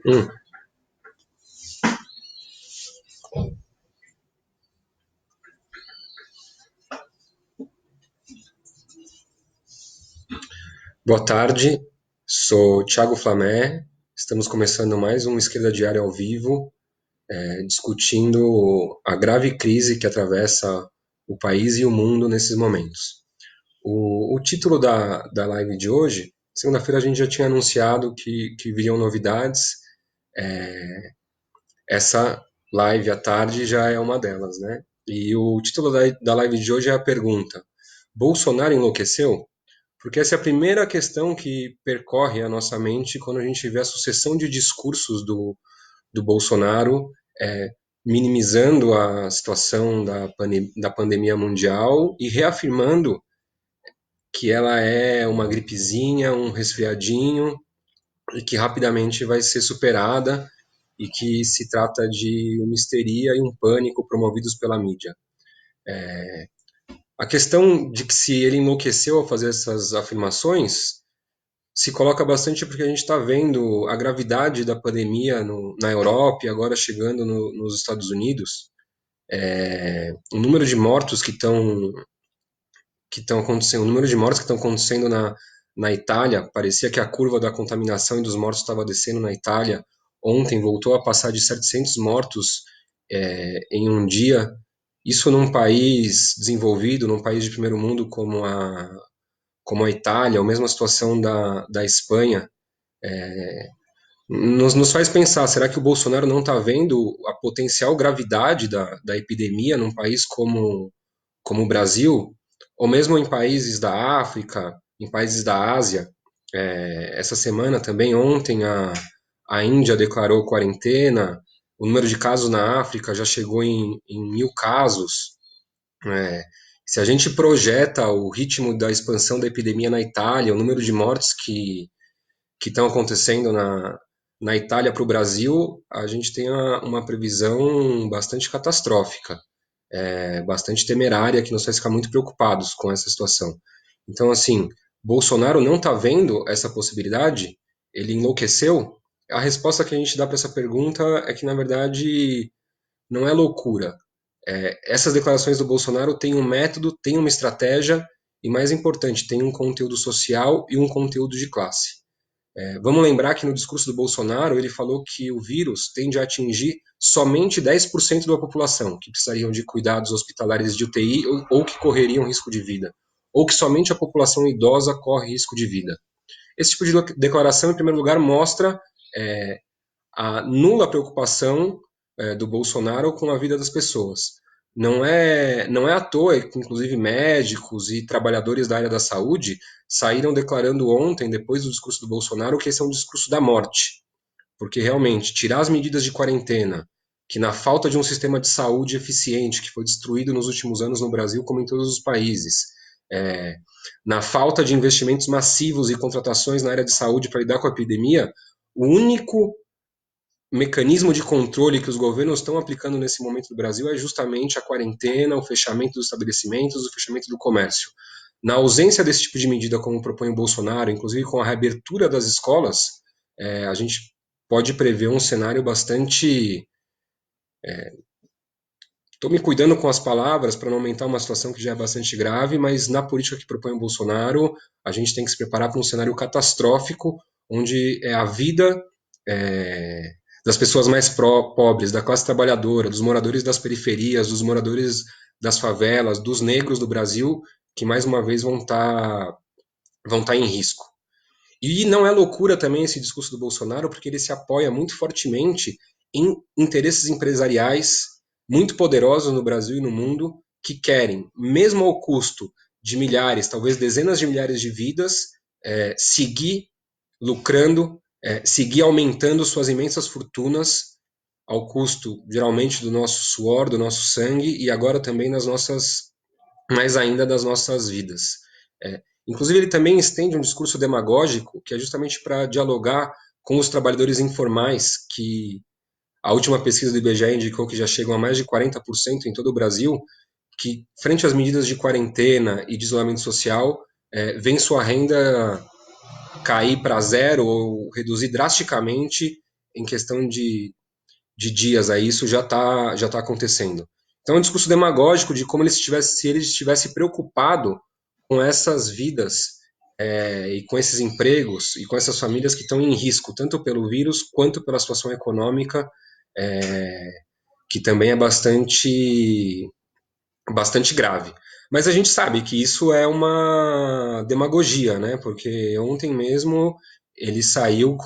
Hum, Boa tarde, sou Thiago Flamé. Estamos começando mais um Esquerda Diária ao vivo, discutindo a grave crise que atravessa o país e o mundo nesses momentos. O título da live de hoje, segunda-feira a gente já tinha anunciado que viriam novidades. Essa live à tarde já é uma delas, né? E o título da live de hoje é a pergunta: Bolsonaro enlouqueceu? Porque essa é a primeira questão que percorre a nossa mente quando a gente vê a sucessão de discursos do Bolsonaro, é, minimizando a situação da pandemia mundial e reafirmando que ela é uma gripezinha, um resfriadinho e que rapidamente vai ser superada e que se trata de uma histeria e um pânico promovidos pela mídia. A questão de que se ele enlouqueceu ao fazer essas afirmações se coloca bastante porque a gente está vendo a gravidade da pandemia na Europa e agora chegando nos Estados Unidos. O número de mortos que estão acontecendo, o número de mortes que estão acontecendo na Itália, parecia que a curva da contaminação e dos mortos estava descendo na Itália. Ontem voltou a passar de 700 mortos em um dia. Isso num país desenvolvido, num país de primeiro mundo como a Itália, ou mesmo a situação da Espanha. Nos faz pensar, será que o Bolsonaro não está vendo a potencial gravidade da epidemia num país como o Brasil, ou mesmo em países da África, em países da Ásia? Essa semana também, ontem, a Índia declarou quarentena, o número de casos na África já chegou em 1.000 casos. É, Se a gente projeta o ritmo da expansão da epidemia na Itália, o número de mortes que estão acontecendo na Itália para o Brasil, a gente tem uma previsão bastante catastrófica, bastante temerária, que nos faz ficar muito preocupados com essa situação. Então, assim, Bolsonaro não está vendo essa possibilidade? Ele enlouqueceu? A resposta que a gente dá para essa pergunta é que, na verdade, não é loucura. Essas declarações do Bolsonaro têm um método, têm uma estratégia e, mais importante, tem um conteúdo social e um conteúdo de classe. Vamos lembrar que no discurso do Bolsonaro ele falou que o vírus tende a atingir somente 10% da população, que precisariam de cuidados hospitalares de UTI ou que correriam risco de vida, ou que somente a população idosa corre risco de vida. Esse tipo de declaração, em primeiro lugar, mostra a nula preocupação do Bolsonaro com a vida das pessoas. Não é à toa que, inclusive, médicos e trabalhadores da área da saúde saíram declarando ontem, depois do discurso do Bolsonaro, que esse é um discurso da morte. Porque, realmente, tirar as medidas de quarentena, que na falta de um sistema de saúde eficiente, que foi destruído nos últimos anos no Brasil, como em todos os países, na falta de investimentos massivos e contratações na área de saúde para lidar com a epidemia, o único mecanismo de controle que os governos estão aplicando nesse momento no Brasil é justamente a quarentena, o fechamento dos estabelecimentos, o fechamento do comércio. Na ausência desse tipo de medida, como propõe o Bolsonaro, inclusive com a reabertura das escolas, a gente pode prever um cenário bastante. Estou me cuidando com as palavras para não aumentar uma situação que já é bastante grave, mas na política que propõe o Bolsonaro, a gente tem que se preparar para um cenário catastrófico, onde a vida das pessoas mais pobres, da classe trabalhadora, dos moradores das periferias, dos moradores das favelas, dos negros do Brasil, que mais uma vez vão tá em risco. E não é loucura também esse discurso do Bolsonaro, porque ele se apoia muito fortemente em interesses empresariais muito poderosos no Brasil e no mundo, que querem, mesmo ao custo de milhares, talvez dezenas de milhares de vidas, seguir lucrando, seguir aumentando suas imensas fortunas ao custo, geralmente, do nosso suor, do nosso sangue e agora também mais ainda das nossas vidas. Inclusive, ele também estende um discurso demagógico que é justamente para dialogar com os trabalhadores informais, que a última pesquisa do IBGE indicou que já chegam a mais de 40% em todo o Brasil, que, frente às medidas de quarentena e de isolamento social, vem sua renda cair para zero ou reduzir drasticamente em questão de dias, aí isso já tá acontecendo. Então é um discurso demagógico de como se ele estivesse preocupado com essas vidas e com esses empregos e com essas famílias que estão em risco, tanto pelo vírus quanto pela situação econômica, é, que também é bastante grave. Mas a gente sabe que isso é uma demagogia, né? Porque ontem mesmo ele saiu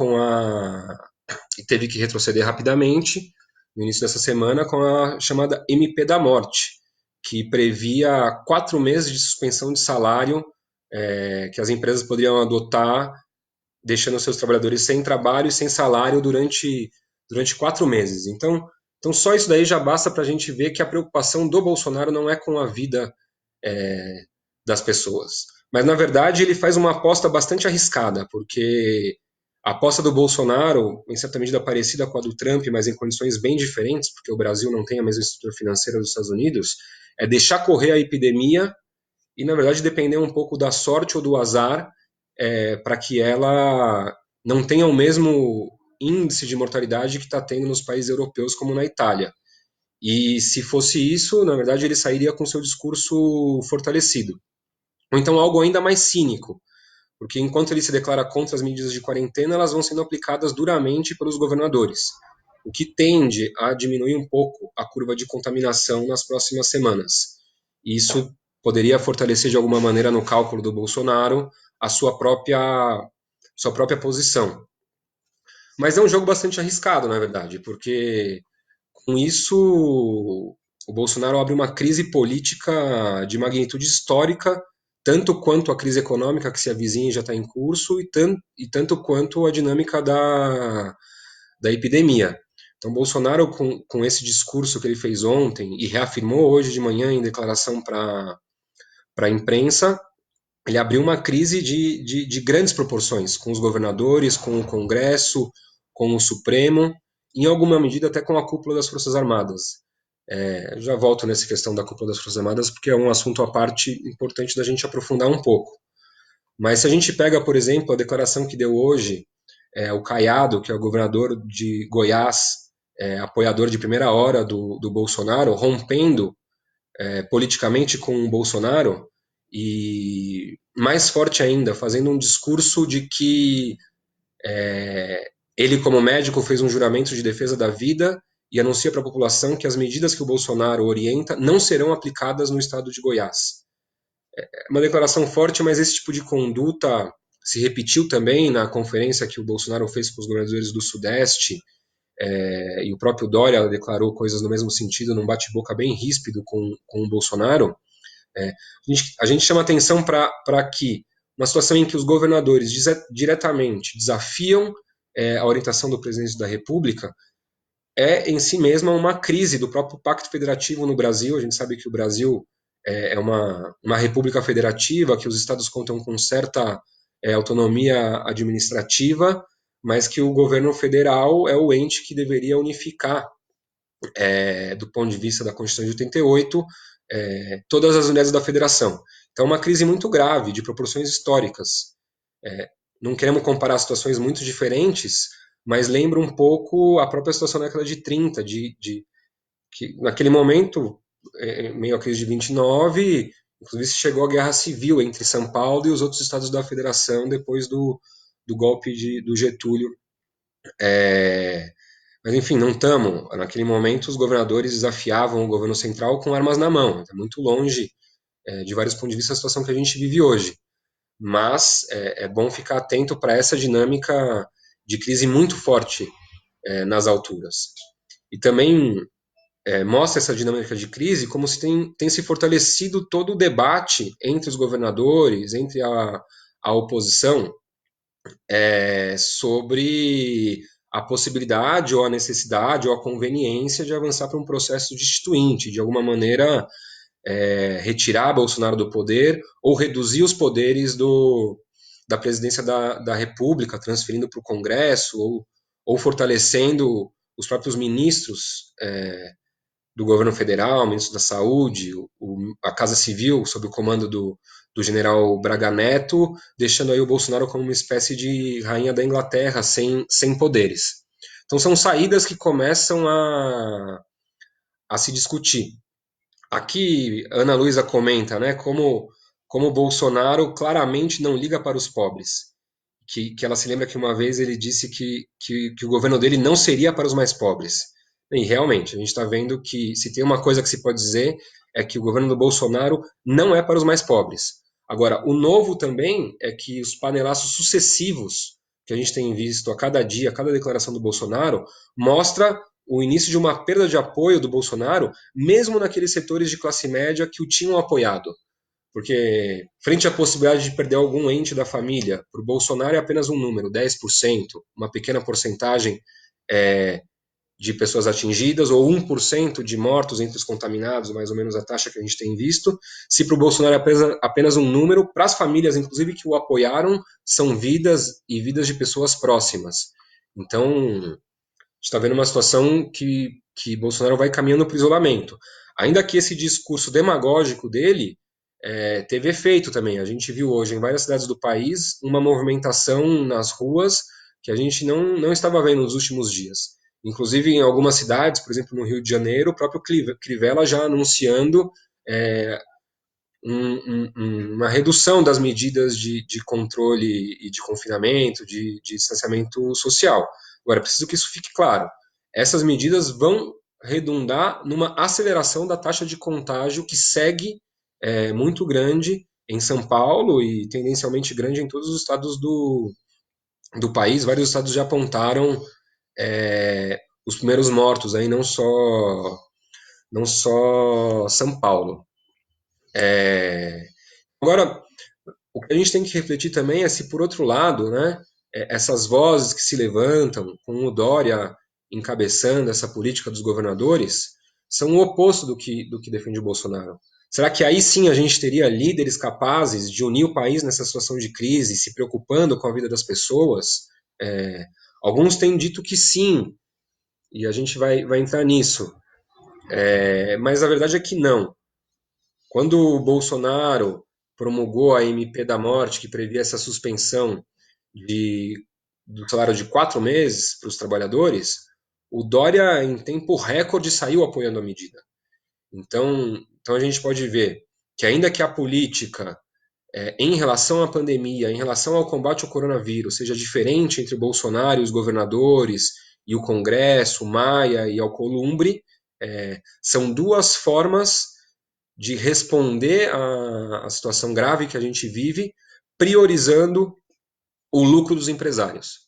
e teve que retroceder rapidamente no início dessa semana com a chamada MP da morte, que previa 4 meses de suspensão de salário que as empresas poderiam adotar, deixando seus trabalhadores sem trabalho e sem salário durante 4 meses. Então só isso daí já basta para a gente ver que a preocupação do Bolsonaro não é com a vida das pessoas. Mas, na verdade, ele faz uma aposta bastante arriscada, porque a aposta do Bolsonaro, em certa medida parecida com a do Trump, mas em condições bem diferentes, porque o Brasil não tem a mesma estrutura financeira dos Estados Unidos, é deixar correr a epidemia e, na verdade, depender um pouco da sorte ou do azar para que ela não tenha o mesmo índice de mortalidade que está tendo nos países europeus, como na Itália. E se fosse isso, na verdade, ele sairia com seu discurso fortalecido. Ou então algo ainda mais cínico, porque enquanto ele se declara contra as medidas de quarentena, elas vão sendo aplicadas duramente pelos governadores, o que tende a diminuir um pouco a curva de contaminação nas próximas semanas. E isso poderia fortalecer de alguma maneira no cálculo do Bolsonaro a sua própria posição. Mas é um jogo bastante arriscado, na verdade, porque com isso o Bolsonaro abre uma crise política de magnitude histórica, tanto quanto a crise econômica que se avizinha e já está em curso, e tanto quanto a dinâmica da epidemia. Então, Bolsonaro, com esse discurso que ele fez ontem e reafirmou hoje de manhã em declaração para a imprensa, ele abriu uma crise de grandes proporções com os governadores, com o Congresso, com o Supremo, em alguma medida até com a cúpula das Forças Armadas. Já volto nessa questão da cúpula das Forças Armadas, porque é um assunto à parte importante da gente aprofundar um pouco. Mas se a gente pega, por exemplo, a declaração que deu hoje, o Caiado, que é o governador de Goiás, apoiador de primeira hora do Bolsonaro, rompendo politicamente com o Bolsonaro, e mais forte ainda, fazendo um discurso de que ele, como médico, fez um juramento de defesa da vida e anuncia para a população que as medidas que o Bolsonaro orienta não serão aplicadas no estado de Goiás. É uma declaração forte, mas esse tipo de conduta se repetiu também na conferência que o Bolsonaro fez com os governadores do Sudeste, e o próprio Dória declarou coisas no mesmo sentido, num bate-boca bem ríspido com o Bolsonaro. A gente chama atenção para que uma situação em que os governadores diretamente desafiam a orientação do presidente da República é em si mesma uma crise do próprio Pacto Federativo no Brasil. A gente sabe que o Brasil é uma república federativa, que os estados contam com certa autonomia administrativa, mas que o governo federal é o ente que deveria unificar, do ponto de vista da Constituição de 88, todas as unidades da federação. Então, é uma crise muito grave, de proporções históricas. Não queremos comparar situações muito diferentes, mas lembra um pouco a própria situação da década de 30, que naquele momento, meio à crise de 29, inclusive se chegou a guerra civil entre São Paulo e os outros estados da federação depois do golpe do Getúlio. Mas enfim, não estamos. Naquele momento, os governadores desafiavam o governo central com armas na mão. É muito longe, de vários pontos de vista, a situação que a gente vive hoje. Mas é bom ficar atento para essa dinâmica de crise muito forte nas alturas. E também mostra essa dinâmica de crise como se tem se fortalecido todo o debate entre os governadores, entre a oposição, sobre a possibilidade ou a necessidade ou a conveniência de avançar para um processo destituinte, de alguma maneira retirar Bolsonaro do poder ou reduzir os poderes da presidência da República, transferindo para o Congresso ou fortalecendo os próprios ministros do governo federal, o ministro da Saúde, a Casa Civil, sob o comando do general Braga Neto, deixando aí o Bolsonaro como uma espécie de rainha da Inglaterra, sem poderes. Então são saídas que começam a se discutir. Aqui, Ana Luísa comenta, né, como o Bolsonaro claramente não liga para os pobres. Que ela se lembra que uma vez ele disse que o governo dele não seria para os mais pobres. E realmente, a gente está vendo que se tem uma coisa que se pode dizer é que o governo do Bolsonaro não é para os mais pobres. Agora, o novo também é que os panelaços sucessivos que a gente tem visto a cada dia, a cada declaração do Bolsonaro, mostra o início de uma perda de apoio do Bolsonaro, mesmo naqueles setores de classe média que o tinham apoiado. Porque, frente à possibilidade de perder algum ente da família, para o Bolsonaro é apenas um número, 10%, uma pequena porcentagem é, de pessoas atingidas, ou 1% de mortos entre os contaminados, mais ou menos a taxa que a gente tem visto. Se para o Bolsonaro é apenas um número, para as famílias, inclusive, que o apoiaram, são vidas e vidas de pessoas próximas. Então, a gente está vendo uma situação que Bolsonaro vai caminhando para o isolamento. Ainda que esse discurso demagógico dele teve efeito também. A gente viu hoje em várias cidades do país uma movimentação nas ruas que a gente não estava vendo nos últimos dias. Inclusive em algumas cidades, por exemplo no Rio de Janeiro, o próprio Crivella já anunciando é, uma redução das medidas de controle e de confinamento, de distanciamento social. Agora, preciso que isso fique claro. Essas medidas vão redundar numa aceleração da taxa de contágio que segue muito grande em São Paulo e tendencialmente grande em todos os estados do país. Vários estados já apontaram os primeiros mortos, aí não só São Paulo. Agora, o que a gente tem que refletir também é se, por outro lado, né, essas vozes que se levantam, com o Dória encabeçando essa política dos governadores, são o oposto do que defende o Bolsonaro. Será que aí sim a gente teria líderes capazes de unir o país nessa situação de crise, se preocupando com a vida das pessoas? Alguns têm dito que sim, e a gente vai entrar nisso. Mas a verdade é que não. Quando o Bolsonaro promulgou a MP da morte, que previa essa suspensão de, do salário de 4 meses para os trabalhadores, o Dória, em tempo recorde, saiu apoiando a medida. Então a gente pode ver que, ainda que a política em relação à pandemia, em relação ao combate ao coronavírus, seja diferente entre o Bolsonaro e os governadores, e o Congresso, o Maia e Alcolumbre, são duas formas de responder à situação grave que a gente vive, priorizando o lucro dos empresários.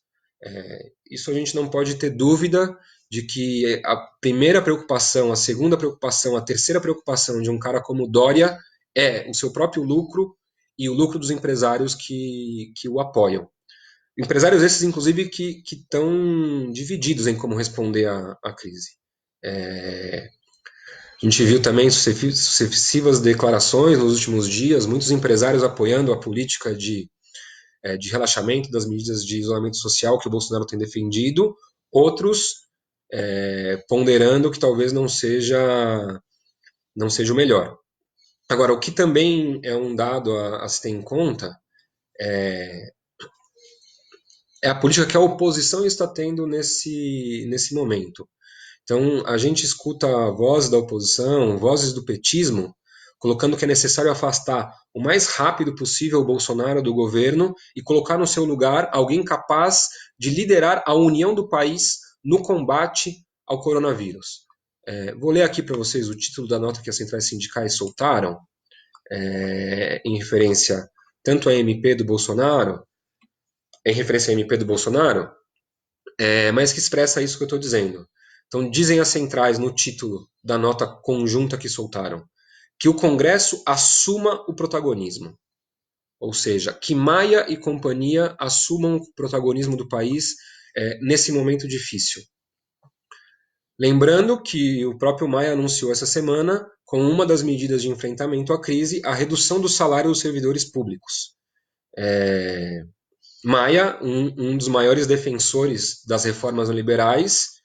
Isso a gente não pode ter dúvida de que a primeira preocupação, a segunda preocupação, a terceira preocupação de um cara como Dória é o seu próprio lucro e o lucro dos empresários que o apoiam. Empresários esses, inclusive, que estão divididos em como responder à crise. A gente viu também sucessivas declarações nos últimos dias, muitos empresários apoiando a política de relaxamento das medidas de isolamento social que o Bolsonaro tem defendido, outros ponderando que talvez não seja o melhor. Agora, o que também é um dado a se ter em conta é a política que a oposição está tendo nesse momento. Então, a gente escuta vozes da oposição, vozes do petismo, colocando que é necessário afastar o mais rápido possível o Bolsonaro do governo e colocar no seu lugar alguém capaz de liderar a união do país no combate ao coronavírus. Vou ler aqui para vocês o título da nota que as centrais sindicais soltaram, em referência tanto à MP do Bolsonaro, mas que expressa isso que eu estou dizendo. Então, dizem as centrais no título da nota conjunta que soltaram, que o Congresso assuma o protagonismo. Ou seja, que Maia e companhia assumam o protagonismo do país nesse momento difícil. Lembrando que o próprio Maia anunciou essa semana, como uma das medidas de enfrentamento à crise, a redução do salário dos servidores públicos. Maia, um dos maiores defensores das reformas neoliberais,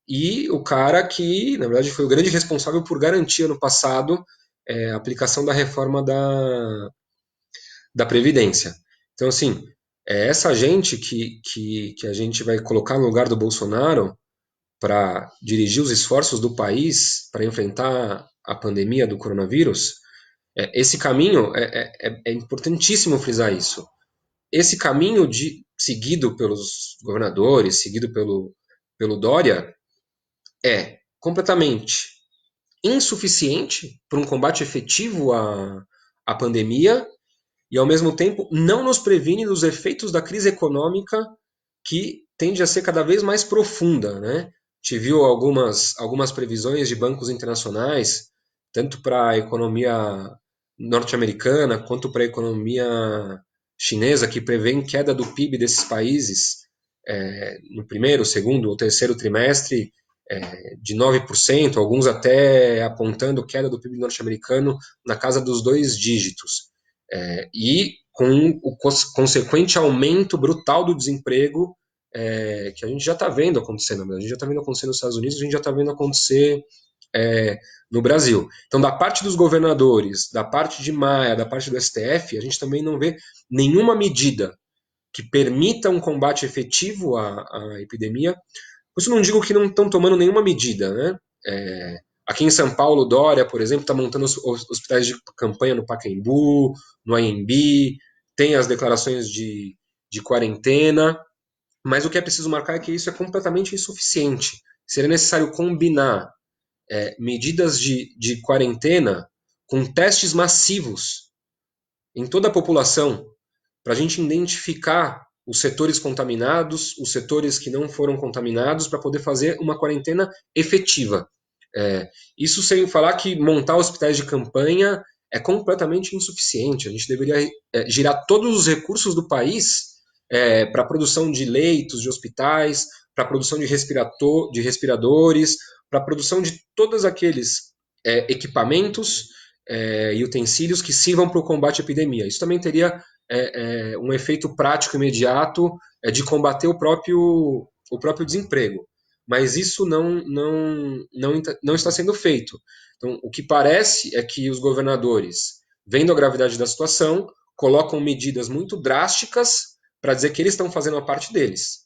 e o cara que, na verdade, foi o grande responsável por garantir ano passado a aplicação da reforma da Previdência. Então, assim, é essa gente que a gente vai colocar no lugar do Bolsonaro para dirigir os esforços do país para enfrentar a pandemia do coronavírus, esse caminho é importantíssimo frisar isso. Esse caminho seguido pelos governadores, seguido pelo Dória, é completamente insuficiente para um combate efetivo à pandemia e, ao mesmo tempo, não nos previne dos efeitos da crise econômica que tende a ser cada vez mais profunda, né? A gente viu algumas previsões de bancos internacionais, tanto para a economia norte-americana quanto para a economia chinesa, que prevêem queda do PIB desses países no primeiro, segundo ou terceiro trimestre de 9%, alguns até apontando queda do PIB norte-americano na casa dos 2 dígitos. E com o consequente aumento brutal do desemprego que a gente já está vendo acontecer, a gente já está vendo acontecer nos Estados Unidos, a gente já está vendo acontecer no Brasil. Então, da parte dos governadores, da parte de Maia, da parte do STF, a gente também não vê nenhuma medida que permita um combate efetivo à epidemia. Por isso não digo que não estão tomando nenhuma medida, né? Aqui em São Paulo, Dória, por exemplo, está montando os hospitais de campanha no Pacaembu, no AMB, tem as declarações de quarentena, mas o que é preciso marcar é que isso é completamente insuficiente. Seria necessário combinar medidas de quarentena com testes massivos em toda a população, para a gente identificar os setores contaminados, os setores que não foram contaminados, para poder fazer uma quarentena efetiva. Isso sem falar que montar hospitais de campanha é completamente insuficiente. A gente deveria girar todos os recursos do país para a produção de leitos, de hospitais, para a produção de respiradores, para a produção de todos aqueles equipamentos e utensílios que sirvam para o combate à epidemia. Isso também teria um efeito prático imediato de combater o próprio desemprego. Mas isso não está sendo feito. Então, o que parece é que os governadores, vendo a gravidade da situação, colocam medidas muito drásticas para dizer que eles estão fazendo a parte deles.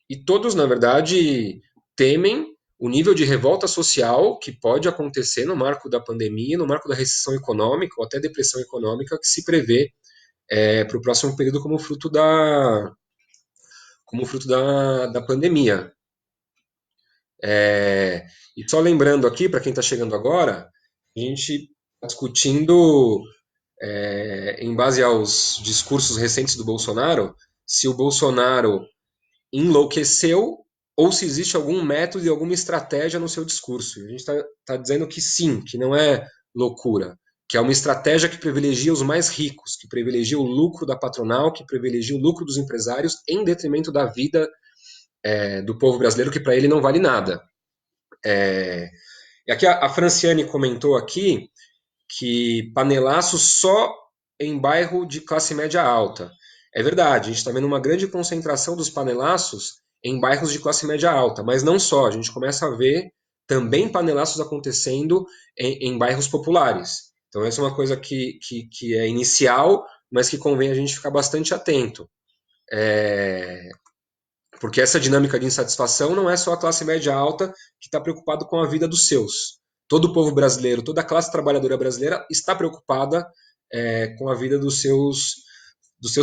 E todos, na verdade, temem o nível de revolta social que pode acontecer no marco da pandemia, no marco da recessão econômica ou até depressão econômica que se prevê para o próximo período como fruto da pandemia. E só lembrando aqui, para quem está chegando agora, a gente está discutindo, em base aos discursos recentes do Bolsonaro, se o Bolsonaro enlouqueceu ou se existe algum método e alguma estratégia no seu discurso. E a gente está dizendo que sim, que não é loucura, que é uma estratégia que privilegia os mais ricos, que privilegia o lucro da patronal, que privilegia o lucro dos empresários em detrimento da vida do povo brasileiro, que para ele não vale nada. E aqui a Franciane comentou aqui que panelaço só em bairro de classe média alta. É verdade, a gente está vendo uma grande concentração dos panelaços em bairros de classe média alta, mas não só, a gente começa a ver também panelaços acontecendo em bairros populares. Então essa é uma coisa que é inicial, mas que convém a gente ficar bastante atento. Porque essa dinâmica de insatisfação não é só a classe média alta que está preocupado com a vida dos seus. Todo o povo brasileiro, toda a classe trabalhadora brasileira está preocupada com a vida dos seus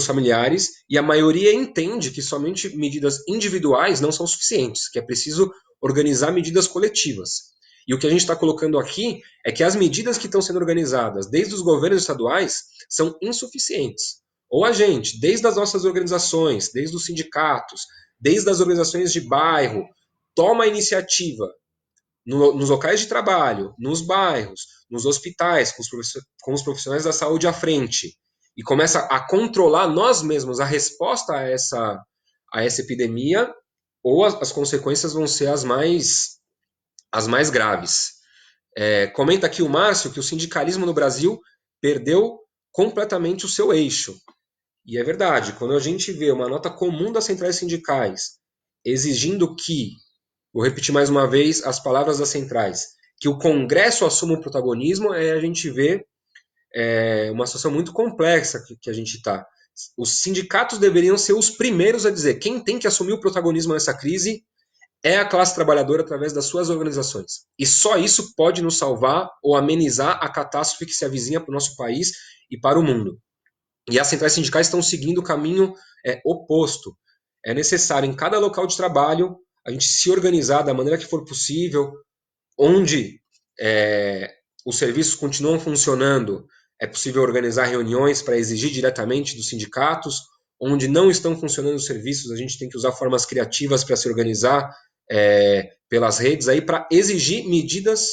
familiares, e a maioria entende que somente medidas individuais não são suficientes, que é preciso organizar medidas coletivas. E o que a gente está colocando aqui é que as medidas que estão sendo organizadas desde os governos estaduais são insuficientes. Ou a gente, desde as nossas organizações, desde os sindicatos, desde as organizações de bairro, toma a iniciativa nos locais de trabalho, nos bairros, nos hospitais, com os profissionais da saúde à frente, e começa a controlar nós mesmos a resposta a essa epidemia, ou as consequências vão ser as mais graves. Comenta aqui o Márcio que o sindicalismo no Brasil perdeu completamente o seu eixo. E é verdade, quando a gente vê uma nota comum das centrais sindicais exigindo que Vou repetir mais uma vez as palavras das centrais. Que o Congresso assuma o protagonismo a gente vê uma situação muito complexa que a gente está. Os sindicatos deveriam ser os primeiros a dizer quem tem que assumir o protagonismo nessa crise é a classe trabalhadora através das suas organizações. E só isso pode nos salvar ou amenizar a catástrofe que se avizinha para o nosso país e para o mundo. E as centrais sindicais estão seguindo o caminho oposto. É necessário, em cada local de trabalho, a gente se organizar da maneira que for possível, onde os serviços continuam funcionando, é possível organizar reuniões para exigir diretamente dos sindicatos. Onde não estão funcionando os serviços, a gente tem que usar formas criativas para se organizar pelas redes aí para exigir medidas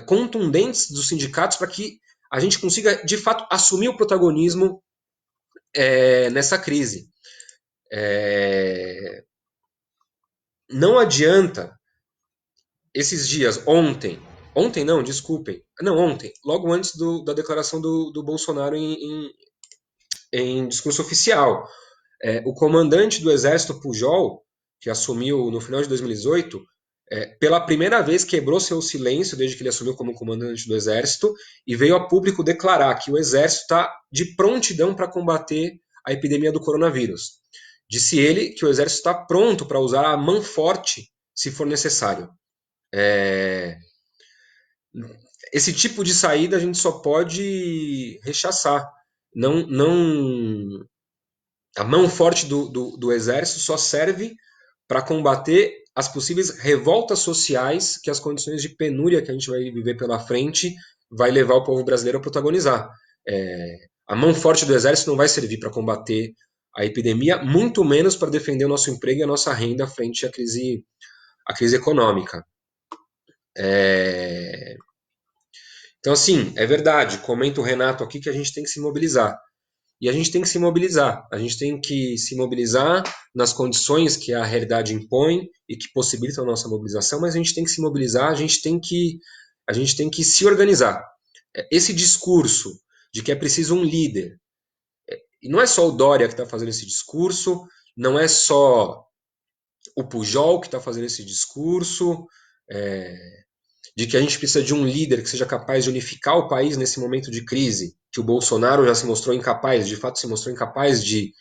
contundentes dos sindicatos para que a gente consiga, de fato, assumir o protagonismo nessa crise. Não adianta esses dias, ontem não, desculpem, não, ontem, logo antes da declaração do Bolsonaro em discurso oficial, o comandante do Exército Pujol, que assumiu no final de 2018, pela primeira vez quebrou seu silêncio desde que ele assumiu como comandante do Exército e veio a público declarar que o Exército está de prontidão para combater a epidemia do coronavírus. Disse ele que o Exército está pronto para usar a mão forte se for necessário. Esse tipo de saída a gente só pode rechaçar. Não, a mão forte do Exército só serve para combater as possíveis revoltas sociais que as condições de penúria que a gente vai viver pela frente vai levar o povo brasileiro a protagonizar. A mão forte do Exército não vai servir para combater a epidemia, muito menos para defender o nosso emprego e a nossa renda frente à crise econômica. Então, assim, é verdade, comenta o Renato aqui que a gente tem que se mobilizar. E a gente tem que se mobilizar. A gente tem que se mobilizar nas condições que a realidade impõe e que possibilitam a nossa mobilização, mas a gente tem que se mobilizar, a gente tem que se organizar. Esse discurso de que é preciso um líder, e não é só o Dória que está fazendo esse discurso, não é só o Pujol que está fazendo esse discurso, de que a gente precisa de um líder que seja capaz de unificar o país nesse momento de crise, que o Bolsonaro já se mostrou incapaz, de fato se mostrou incapaz de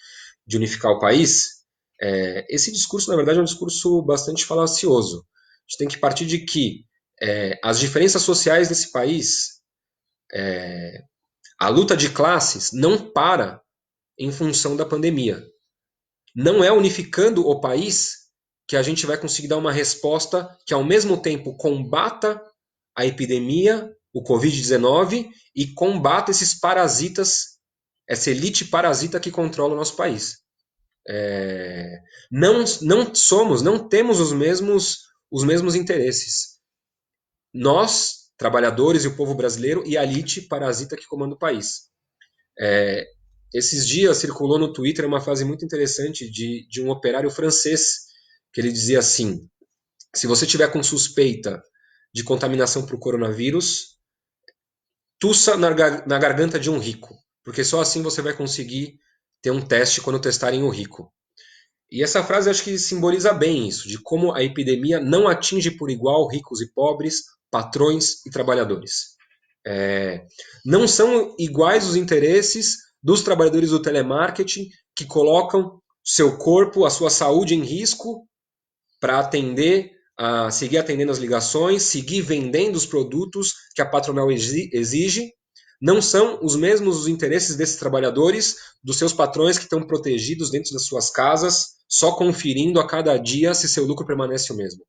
unificar o país, esse discurso, na verdade, é um discurso bastante falacioso. A gente tem que partir de que as diferenças sociais desse país, a luta de classes, não para em função da pandemia. Não é unificando o país que a gente vai conseguir dar uma resposta que, ao mesmo tempo, combata a epidemia, o Covid-19, e combata esses parasitas, essa elite parasita que controla o nosso país. Não temos os mesmos interesses. Nós, trabalhadores e o povo brasileiro, e a elite parasita que comanda o país. Esses dias circulou no Twitter uma frase muito interessante de um operário francês, que ele dizia assim: se você tiver com suspeita de contaminação por coronavírus, tussa na garganta de um rico, porque só assim você vai conseguir ter um teste quando testarem o rico. E essa frase acho que simboliza bem isso, de como a epidemia não atinge por igual ricos e pobres, patrões e trabalhadores. Não são iguais os interesses dos trabalhadores do telemarketing que colocam seu corpo, a sua saúde em risco para seguir atendendo as ligações, seguir vendendo os produtos que a patronal exige. Não são os mesmos os interesses desses trabalhadores, dos seus patrões que estão protegidos dentro das suas casas, só conferindo a cada dia se seu lucro permanece o mesmo.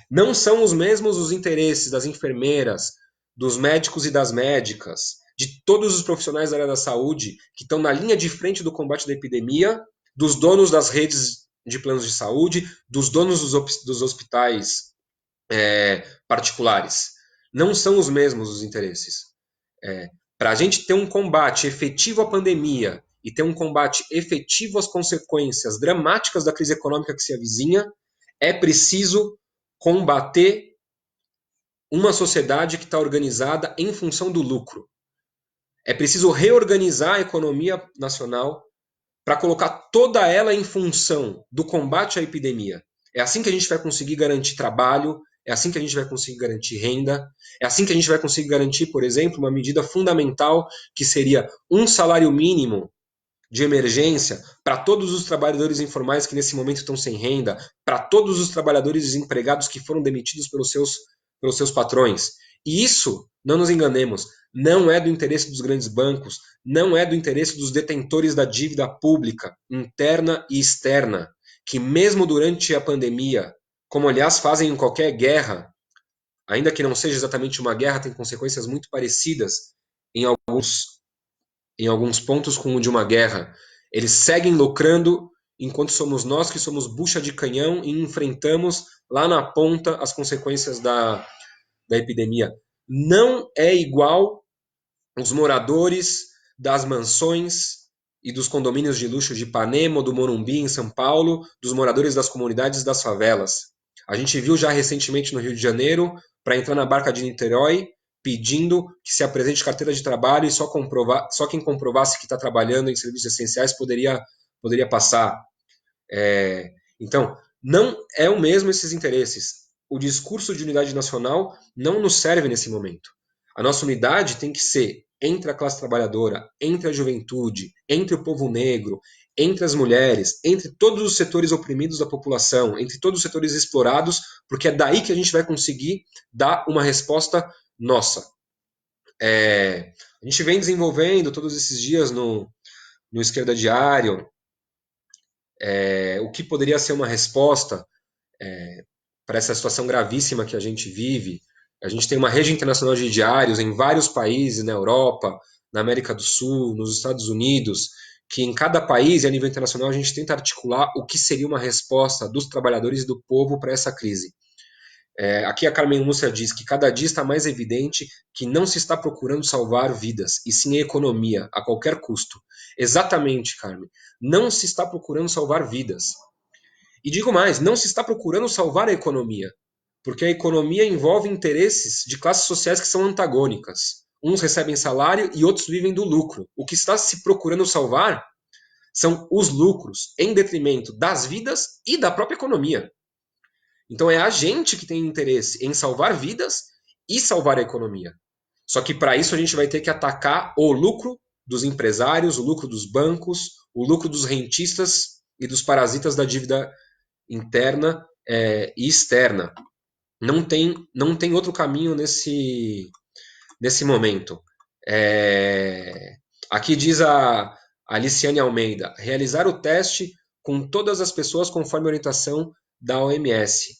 Não são os mesmos os interesses das enfermeiras, dos médicos e das médicas, de todos os profissionais da área da saúde que estão na linha de frente do combate da epidemia, dos donos das redes de planos de saúde, dos donos dos hospitais particulares. Não são os mesmos os interesses. Para a gente ter um combate efetivo à pandemia e ter um combate efetivo às consequências dramáticas da crise econômica que se avizinha, é preciso combater uma sociedade que está organizada em função do lucro. É preciso reorganizar a economia nacional para colocar toda ela em função do combate à epidemia. É assim que a gente vai conseguir garantir trabalho, é assim que a gente vai conseguir garantir renda, é assim que a gente vai conseguir garantir, por exemplo, uma medida fundamental que seria um salário mínimo de emergência para todos os trabalhadores informais que nesse momento estão sem renda, para todos os trabalhadores desempregados que foram demitidos pelos seus patrões. E isso, não nos enganemos, não é do interesse dos grandes bancos, não é do interesse dos detentores da dívida pública, interna e externa, que mesmo durante a pandemia, como aliás fazem em qualquer guerra, ainda que não seja exatamente uma guerra, tem consequências muito parecidas em em alguns pontos com o de uma guerra. Eles seguem lucrando enquanto somos nós que somos bucha de canhão e enfrentamos lá na ponta as consequências da epidemia. Não é igual os moradores das mansões e dos condomínios de luxo de Ipanema ou do Morumbi, em São Paulo, dos moradores das comunidades das favelas. A gente viu já recentemente no Rio de Janeiro, para entrar na barca de Niterói, pedindo que se apresente carteira de trabalho e só quem comprovasse que está trabalhando em serviços essenciais poderia passar. Então, não é o mesmo esses interesses. O discurso de unidade nacional não nos serve nesse momento. A nossa unidade tem que ser entre a classe trabalhadora, entre a juventude, entre o povo negro, entre as mulheres, entre todos os setores oprimidos da população, entre todos os setores explorados, porque é daí que a gente vai conseguir dar uma resposta nossa. A gente vem desenvolvendo todos esses dias no Esquerda Diário o que poderia ser uma resposta para essa situação gravíssima que a gente vive. A gente tem uma rede internacional de diários em vários países, na Europa, na América do Sul, nos Estados Unidos, que em cada país e a nível internacional a gente tenta articular o que seria uma resposta dos trabalhadores e do povo para essa crise. Aqui a Carmen Lúcia diz que cada dia está mais evidente que não se está procurando salvar vidas, e sim a economia, a qualquer custo. Exatamente, Carmen. Não se está procurando salvar vidas. E digo mais, não se está procurando salvar a economia, porque a economia envolve interesses de classes sociais que são antagônicas. Uns recebem salário e outros vivem do lucro. O que está se procurando salvar são os lucros, em detrimento das vidas e da própria economia. Então é a gente que tem interesse em salvar vidas e salvar a economia. Só que para isso a gente vai ter que atacar o lucro dos empresários, o lucro dos bancos, o lucro dos rentistas e dos parasitas da dívida interna e externa. Não tem outro caminho nesse momento. Aqui diz a Aliciane Almeida, realizar o teste com todas as pessoas conforme a orientação da OMS.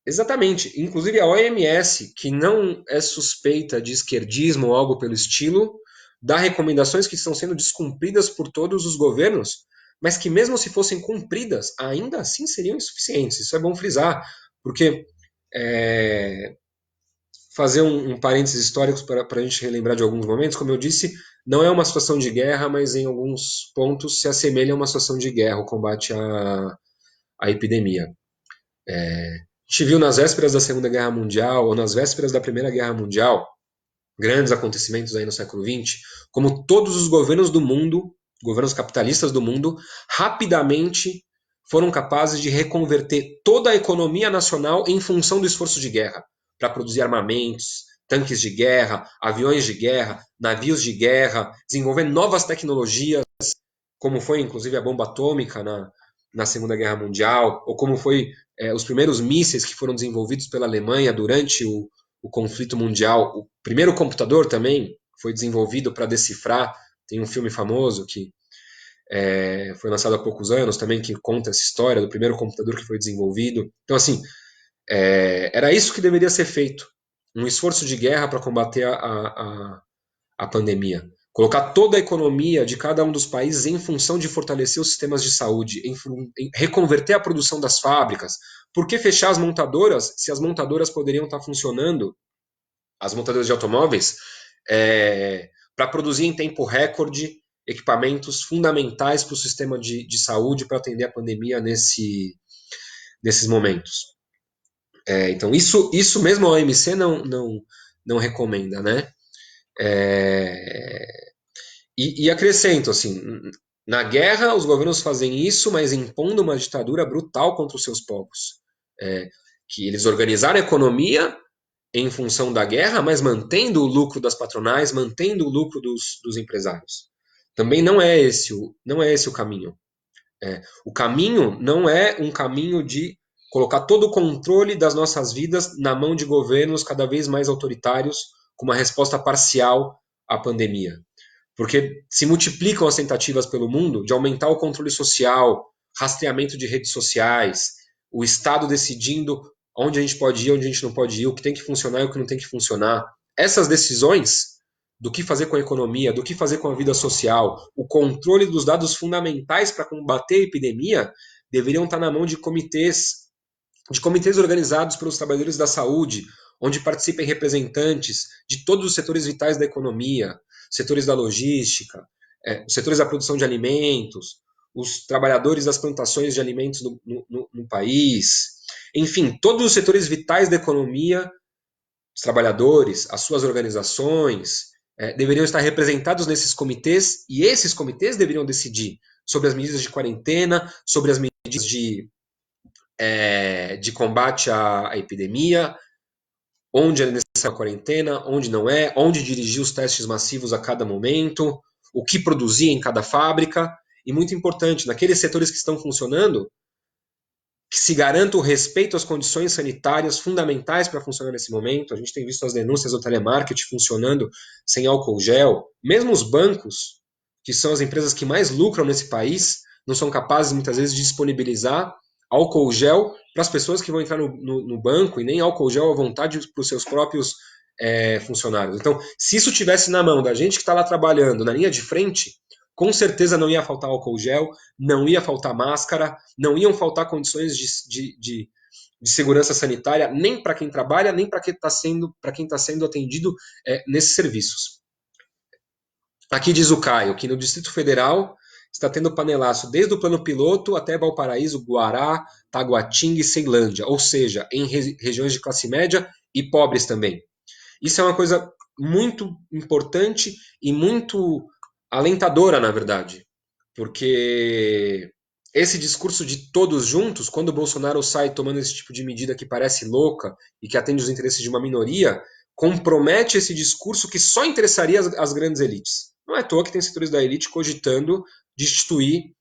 Exatamente. Inclusive a OMS, que não é suspeita de esquerdismo ou algo pelo estilo, dá recomendações que estão sendo descumpridas por todos os governos, mas que mesmo se fossem cumpridas, ainda assim seriam insuficientes. Isso é bom frisar, porque fazer um parênteses histórico para a gente relembrar de alguns momentos, como eu disse, não é uma situação de guerra, mas em alguns pontos se assemelha a uma situação de guerra, o combate à epidemia. A gente viu nas vésperas da Segunda Guerra Mundial, ou nas vésperas da Primeira Guerra Mundial, grandes acontecimentos aí no século XX, como todos os governos do mundo, governos capitalistas do mundo, rapidamente foram capazes de reconverter toda a economia nacional em função do esforço de guerra, para produzir armamentos, tanques de guerra, aviões de guerra, navios de guerra, desenvolver novas tecnologias, como foi inclusive a bomba atômica na Segunda Guerra Mundial, ou como foi os primeiros mísseis que foram desenvolvidos pela Alemanha durante o conflito mundial. O primeiro computador também foi desenvolvido para decifrar. Tem um filme famoso que foi lançado há poucos anos também, que conta essa história do primeiro computador que foi desenvolvido. Então, assim, era isso que deveria ser feito. Um esforço de guerra para combater a pandemia. Colocar toda a economia de cada um dos países em função de fortalecer os sistemas de saúde, em reconverter a produção das fábricas. Por que fechar as montadoras se as montadoras poderiam estar funcionando, as montadoras de automóveis, para produzir em tempo recorde equipamentos fundamentais para o sistema de saúde para atender a pandemia nesses momentos? Então, isso mesmo a OMC não recomenda, né? E acrescento, assim, na guerra os governos fazem isso, mas impondo uma ditadura brutal contra os seus povos. que eles organizaram a economia em função da guerra, mas mantendo o lucro das patronais, mantendo o lucro dos empresários. Também não é esse o caminho. O caminho não é um caminho de colocar todo o controle das nossas vidas na mão de governos cada vez mais autoritários, com uma resposta parcial à pandemia. Porque se multiplicam as tentativas pelo mundo de aumentar o controle social, rastreamento de redes sociais, o Estado decidindo onde a gente pode ir, onde a gente não pode ir, o que tem que funcionar e o que não tem que funcionar. Essas decisões do que fazer com a economia, do que fazer com a vida social, o controle dos dados fundamentais para combater a epidemia, deveriam estar na mão de comitês organizados pelos trabalhadores da saúde, onde participem representantes de todos os setores vitais da economia, setores da logística, os setores da produção de alimentos, os trabalhadores das plantações de alimentos no país, enfim, todos os setores vitais da economia, os trabalhadores, as suas organizações, deveriam estar representados nesses comitês, e esses comitês deveriam decidir sobre as medidas de quarentena, sobre as medidas de combate à epidemia, onde é necessária a quarentena, onde não é, onde dirigir os testes massivos a cada momento, o que produzir em cada fábrica, e muito importante, naqueles setores que estão funcionando, que se garanta o respeito às condições sanitárias fundamentais para funcionar nesse momento. A gente tem visto as denúncias do telemarketing funcionando sem álcool gel. Mesmo os bancos, que são as empresas que mais lucram nesse país, não são capazes muitas vezes de disponibilizar álcool gel para as pessoas que vão entrar no banco, e nem álcool gel à vontade para os seus próprios funcionários. Então, se isso tivesse na mão da gente que está lá trabalhando na linha de frente, com certeza não ia faltar álcool gel, não ia faltar máscara, não iam faltar condições de segurança sanitária, nem para quem trabalha, nem para quem está sendo atendido nesses serviços. Aqui diz o Caio que no Distrito Federal está tendo panelaço desde o plano piloto até Valparaíso, Guará, Taguatinga e Ceilândia, ou seja, em regiões de classe média e pobres também. Isso é uma coisa muito importante e muito alentadora, na verdade, porque esse discurso de todos juntos, quando o Bolsonaro sai tomando esse tipo de medida que parece louca e que atende os interesses de uma minoria, compromete esse discurso que só interessaria as grandes elites. Não é à toa que tem setores da elite cogitando destituir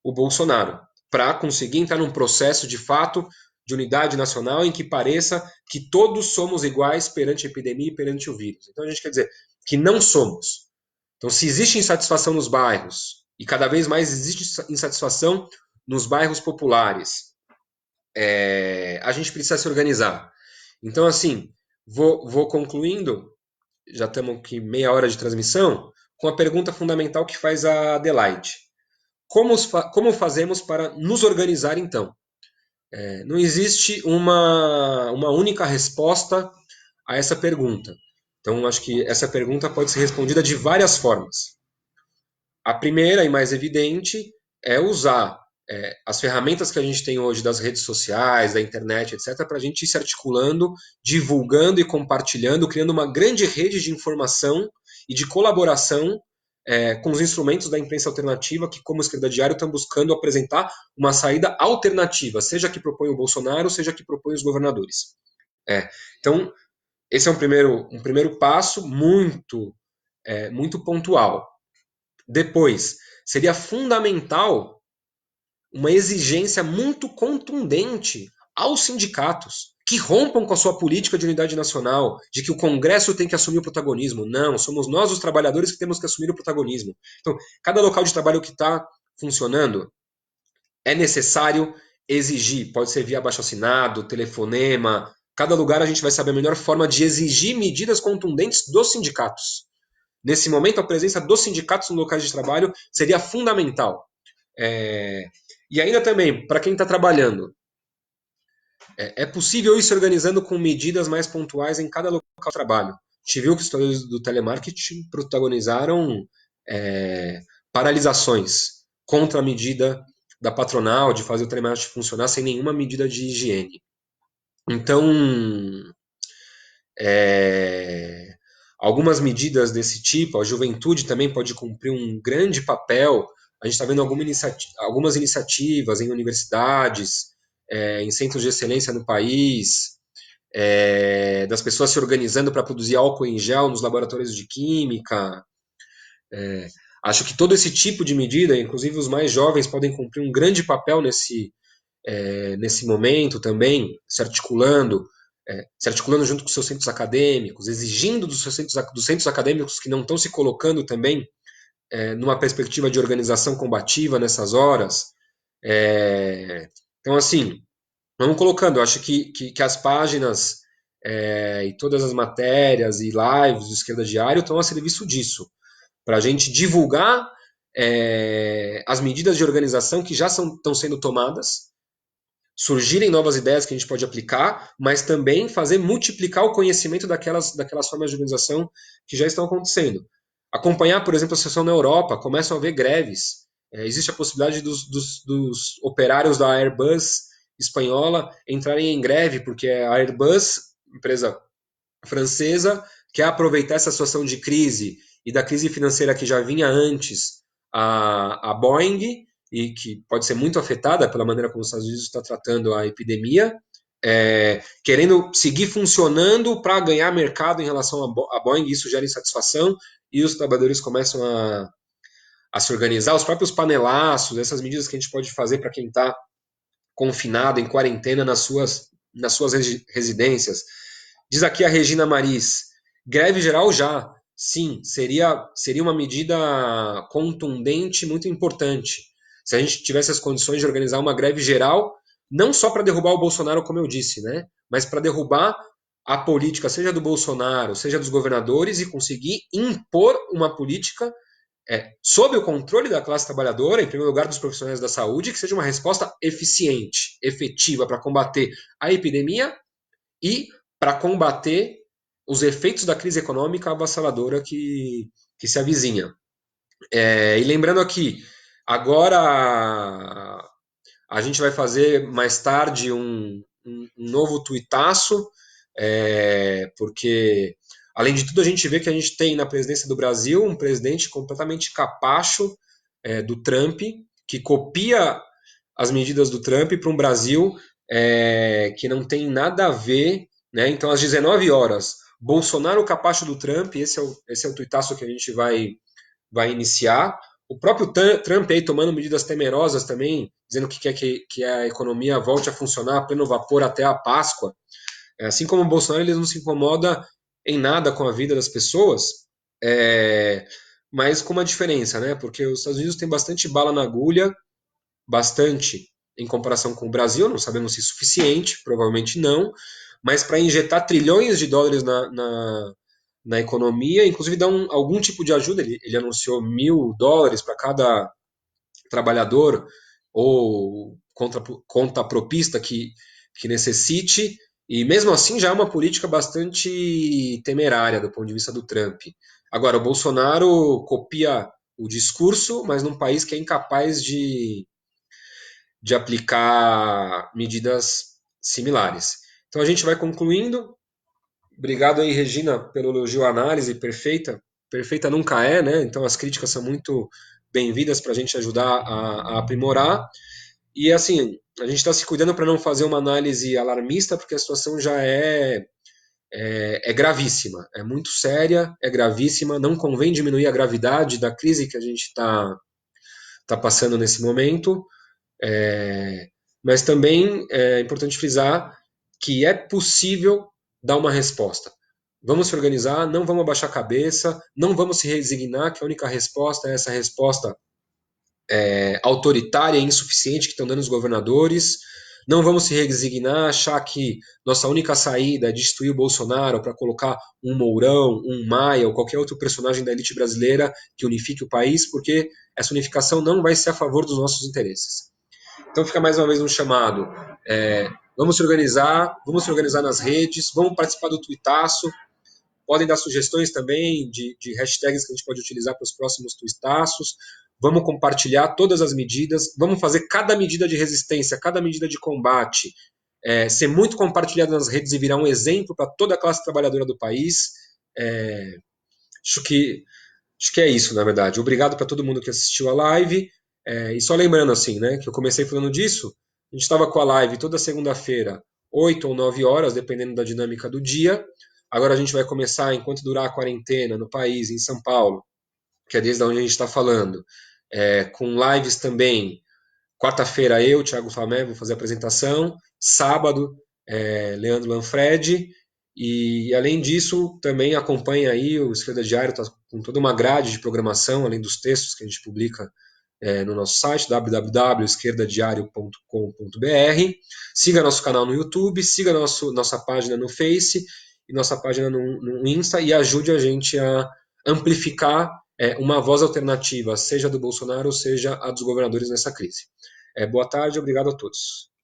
o Bolsonaro, para conseguir entrar num processo de fato de unidade nacional em que pareça que todos somos iguais perante a epidemia e perante o vírus. Então a gente quer dizer que não somos. Então, se existe insatisfação nos bairros, e cada vez mais existe insatisfação nos bairros populares, a gente precisa se organizar. Então, assim, vou concluindo, já estamos aqui meia hora de transmissão, com a pergunta fundamental que faz a Adelaide. Como fazemos para nos organizar, então? Não existe uma única resposta a essa pergunta. Então, acho que essa pergunta pode ser respondida de várias formas. A primeira e mais evidente é usar as ferramentas que a gente tem hoje das redes sociais, da internet, etc., para a gente ir se articulando, divulgando e compartilhando, criando uma grande rede de informação e de colaboração com os instrumentos da imprensa alternativa que, como Esquerda Diário, estão buscando apresentar uma saída alternativa, seja que propõe o Bolsonaro, seja que propõe os governadores. Então, esse é um primeiro passo muito pontual. Depois, seria fundamental uma exigência muito contundente aos sindicatos que rompam com a sua política de unidade nacional, de que o Congresso tem que assumir o protagonismo. Não, somos nós os trabalhadores que temos que assumir o protagonismo. Então, cada local de trabalho que está funcionando, é necessário exigir, pode ser via abaixo-assinado, telefonema, cada lugar a gente vai saber a melhor forma de exigir medidas contundentes dos sindicatos. Nesse momento, a presença dos sindicatos nos locais de trabalho seria fundamental. E ainda também, para quem está trabalhando, é possível ir se organizando com medidas mais pontuais em cada local de trabalho. A gente viu que os estudantes do telemarketing protagonizaram paralisações contra a medida da patronal de fazer o telemarketing funcionar sem nenhuma medida de higiene. Então, algumas medidas desse tipo, a juventude também pode cumprir um grande papel. A gente está vendo algumas iniciativas em universidades, em centros de excelência no país, das pessoas se organizando para produzir álcool em gel nos laboratórios de química. Acho que todo esse tipo de medida, inclusive os mais jovens, podem cumprir um grande papel nesse momento também, se articulando junto com seus centros acadêmicos, exigindo dos centros acadêmicos que não estão se colocando também numa perspectiva de organização combativa nessas horas. Então, assim, vamos colocando, eu acho que as páginas e todas as matérias e lives do Esquerda Diário estão a serviço disso, para a gente divulgar as medidas de organização que já estão sendo tomadas, surgirem novas ideias que a gente pode aplicar, mas também fazer multiplicar o conhecimento daquelas formas de organização que já estão acontecendo. Acompanhar, por exemplo, a situação na Europa, começam a haver greves. Existe a possibilidade dos operários da Airbus espanhola entrarem em greve, porque a Airbus, empresa francesa, quer aproveitar essa situação de crise e da crise financeira que já vinha antes a Boeing, e que pode ser muito afetada pela maneira como os Estados Unidos está tratando a epidemia, querendo seguir funcionando para ganhar mercado em relação a Boeing, isso gera insatisfação e os trabalhadores começam a se organizar, os próprios panelaços, essas medidas que a gente pode fazer para quem está confinado, em quarentena nas suas residências. Diz aqui a Regina Maris, greve geral já. Sim, seria uma medida contundente, muito importante. Se a gente tivesse as condições de organizar uma greve geral, não só para derrubar o Bolsonaro, como eu disse, né? Mas para derrubar a política, seja do Bolsonaro, seja dos governadores, e conseguir impor uma política sob o controle da classe trabalhadora, em primeiro lugar dos profissionais da saúde, que seja uma resposta eficiente, efetiva para combater a epidemia e para combater os efeitos da crise econômica avassaladora que se avizinha. E lembrando aqui, agora a gente vai fazer mais tarde um novo tuitaço, porque, além de tudo, a gente vê que a gente tem na presidência do Brasil um presidente completamente capacho do Trump, que copia as medidas do Trump para um Brasil que não tem nada a ver, né? Então, às 19 horas, Bolsonaro capacho do Trump, esse é o tuitaço que a gente vai iniciar. O próprio Trump aí tomando medidas temerosas também, dizendo que quer que a economia volte a funcionar a pleno vapor até a Páscoa. Assim como o Bolsonaro, ele não se incomoda em nada com a vida das pessoas, mas com uma diferença, né? Porque os Estados Unidos têm bastante bala na agulha, bastante em comparação com o Brasil, não sabemos se é suficiente, provavelmente não, mas para injetar trilhões de dólares na economia, inclusive dar algum tipo de ajuda. Ele anunciou $1.000 para cada trabalhador ou conta propista que necessite, e mesmo assim já é uma política bastante temerária do ponto de vista do Trump. Agora, o Bolsonaro copia o discurso, mas num país que é incapaz de aplicar medidas similares. Então a gente vai concluindo. Obrigado aí, Regina, pelo elogio à análise perfeita. Perfeita nunca é, né? Então as críticas são muito bem-vindas para a gente ajudar a aprimorar. E assim, a gente está se cuidando para não fazer uma análise alarmista, porque a situação já é gravíssima, é muito séria, é gravíssima. Não convém diminuir a gravidade da crise que a gente tá passando nesse momento. Mas também é importante frisar que é possível dar uma resposta. Vamos se organizar, não vamos abaixar a cabeça, não vamos se resignar que a única resposta é essa resposta autoritária e insuficiente que estão dando os governadores. Não vamos se resignar, achar que nossa única saída é destituir o Bolsonaro para colocar um Mourão, um Maia ou qualquer outro personagem da elite brasileira que unifique o país, porque essa unificação não vai ser a favor dos nossos interesses. Então fica mais uma vez um chamado. Vamos se organizar nas redes, vamos participar do tuitaço. Podem dar sugestões também de hashtags que a gente pode utilizar para os próximos tuitaços. Vamos compartilhar todas as medidas, vamos fazer cada medida de resistência, cada medida de combate, ser muito compartilhada nas redes e virar um exemplo para toda a classe trabalhadora do país. Acho que é isso, na verdade. Obrigado para todo mundo que assistiu a live. E só lembrando, assim, né, que eu comecei falando disso, A gente estava com a live toda segunda-feira, 8 ou 9 horas, dependendo da dinâmica do dia. Agora a gente vai começar, enquanto durar a quarentena no país, em São Paulo, que é desde onde a gente está falando, com lives também. Quarta-feira eu, Thiago Flamé, vou fazer a apresentação. Sábado, Leandro Lanfredi. E além disso, também acompanha aí o Esquerda Diário, está com toda uma grade de programação, além dos textos que a gente publica no nosso site, www.esquerdadiario.com.br. Siga nosso canal no YouTube, siga nossa página no Face e nossa página no Insta e ajude a gente a amplificar uma voz alternativa, seja do Bolsonaro, seja a dos governadores nessa crise. Boa tarde, obrigado a todos.